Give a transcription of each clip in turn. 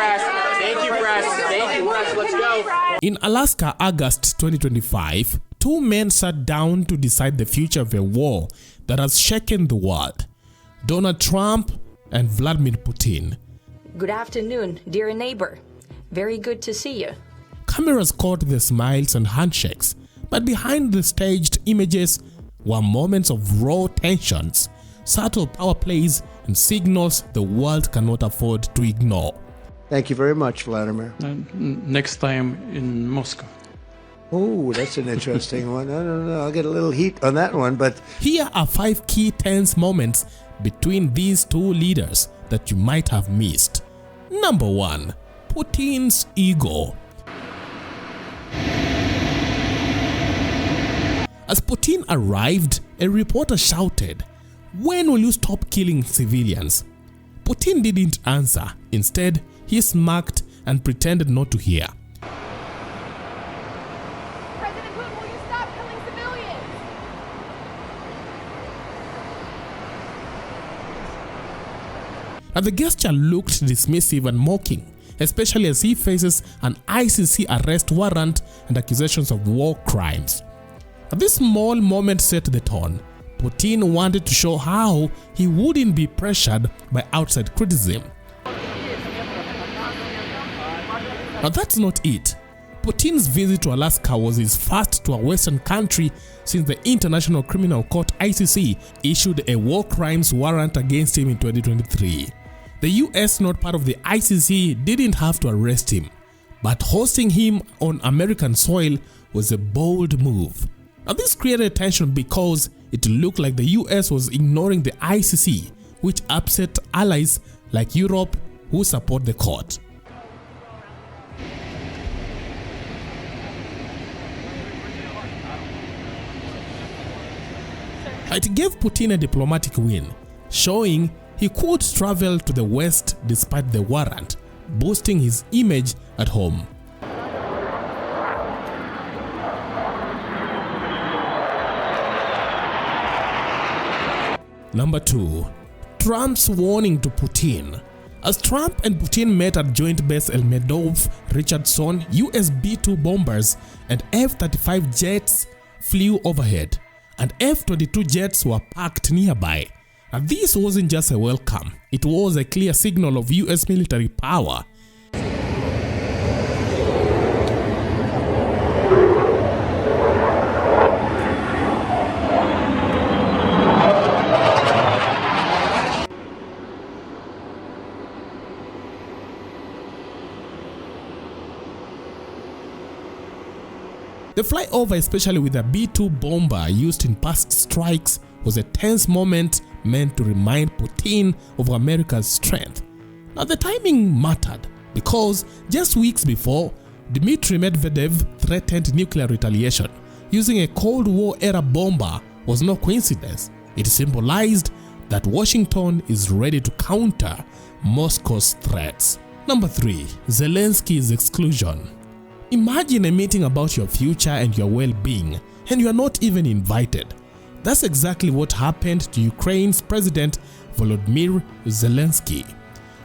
press. Thank you, press. Thank you, press. Let's go. In Alaska, August 2025, two men sat down to decide the future of a war that has shaken the world. Donald Trump and Vladimir Putin. Good afternoon, dear neighbor. Very good to see you. Cameras caught the smiles and handshakes, but behind the staged images were moments of raw tensions, subtle power plays, and signals the world cannot afford to ignore. Thank you very much, Vladimir. Next time in Moscow. Oh, that's an interesting one. I don't know. I'll get a little heat on that one, but Here are 5 key tense moments between these two leaders that you might have missed. Number 1. Putin's ego. As Putin arrived, a reporter shouted, "When will you stop killing civilians?" Putin didn't answer. Instead, he smirked and pretended not to hear. President Putin, will you stop killing civilians? Now the gesture looked dismissive and mocking, especially as he faces an ICC arrest warrant and accusations of war crimes. This small moment set the tone. Putin wanted to show how he wouldn't be pressured by outside criticism. Now that's not it. Putin's visit to Alaska was his first to a Western country since the International Criminal Court (ICC) issued a war crimes warrant against him in 2023. The US, not part of the ICC, didn't have to arrest him, but hosting him on American soil was a bold move. Now this created tension because it looked like the US was ignoring the ICC, which upset allies like Europe who support the court. It gave Putin a diplomatic win, showing he could travel to the West despite the warrant, boosting his image at home. Number 2. Trump's warning to Putin. As Trump and Putin met at Joint Base Elmedov, Richardson, US B-2 bombers and F-35 jets flew overhead, and F-22 jets were parked nearby. And this wasn't just a welcome, it was a clear signal of US military power. The flyover, especially with a B-2 bomber used in past strikes, was a tense moment meant to remind Putin of America's strength. Now the timing mattered because just weeks before, Dmitry Medvedev threatened nuclear retaliation. Using a Cold War-era bomber was no coincidence. It symbolized that Washington is ready to counter Moscow's threats. Number 3. Zalinskis' exclusion. Imagine a meeting about your future and your well-being, and you are not even invited. That's exactly what happened to Ukraine's President Volodymyr Zelensky.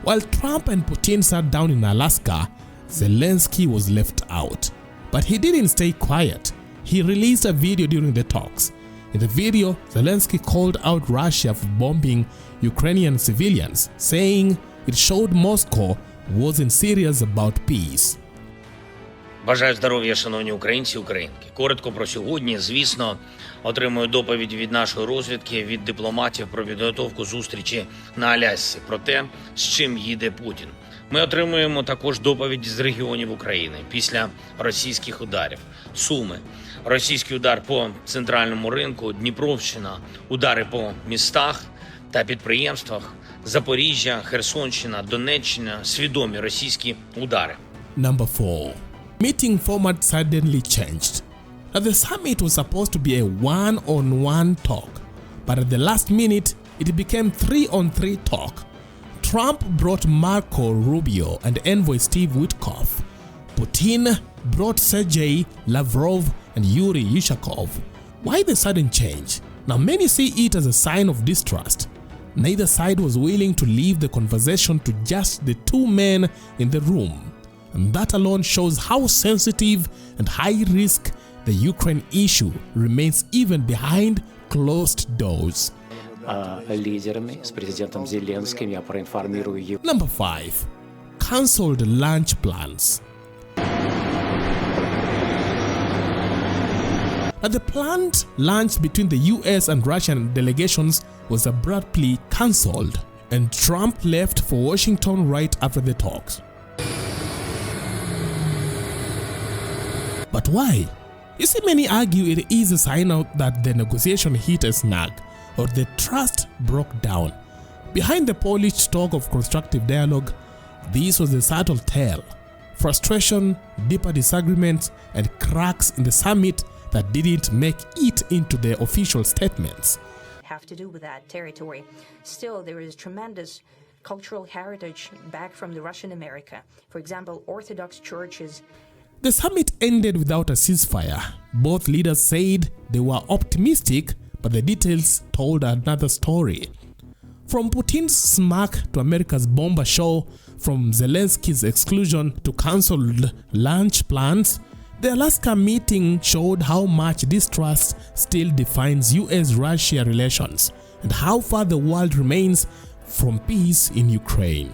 While Trump and Putin sat down in Alaska, Zelensky was left out. But he didn't stay quiet. He released a video during the talks. In the video, Zelensky called out Russia for bombing Ukrainian civilians, saying it showed Moscow wasn't serious about peace. Бажаю здоров'я, шановні українці, українки. Коротко про сьогодні. Звісно, отримую доповідь від нашої розвідки, від дипломатів про підготовку зустрічі на Алясці, про те, з чим їде Путін. Ми отримуємо також доповідь з регіонів України після російських ударів. Суми, російський удар по центральному ринку, Дніпровщина, удари по містах та підприємствах, Запоріжжя, Херсонщина, Донеччина, свідомі російські удари. Number 4. Meeting format suddenly changed. Now the summit was supposed to be a one-on-one talk, but at the last minute, it became 3-on-3 talk. Trump brought Marco Rubio and envoy Steve Witkoff. Putin brought Sergei Lavrov and Yuri Yushakov. Why the sudden change? Now many see it as a sign of distrust. Neither side was willing to leave the conversation to just the two men in the room. And that alone shows how sensitive and high risk the Ukraine issue remains even behind closed doors. Лидерами, с президентом Зеленским, я проинформирую его. Number 5. Cancelled lunch plans. The planned lunch between the US and Russian delegations was abruptly cancelled, and Trump left for Washington right after the talks. But why? You see, many argue it is a sign that the negotiation hit a snag or the trust broke down. Behind the polished talk of constructive dialogue, this was a subtle tale: frustration, deeper disagreements, and cracks in the summit that didn't make it into the official statements. Have to do with that territory. Still, there is tremendous cultural heritage back from the Russian America. For example, Orthodox churches. The summit ended without a ceasefire. Both leaders said they were optimistic, but the details told another story. From Putin's smirk to America's bomber show, from Zalinskis' exclusion to cancelled lunch plans, the Alaska meeting showed how much distrust still defines US-Russia relations and how far the world remains from peace in Ukraine.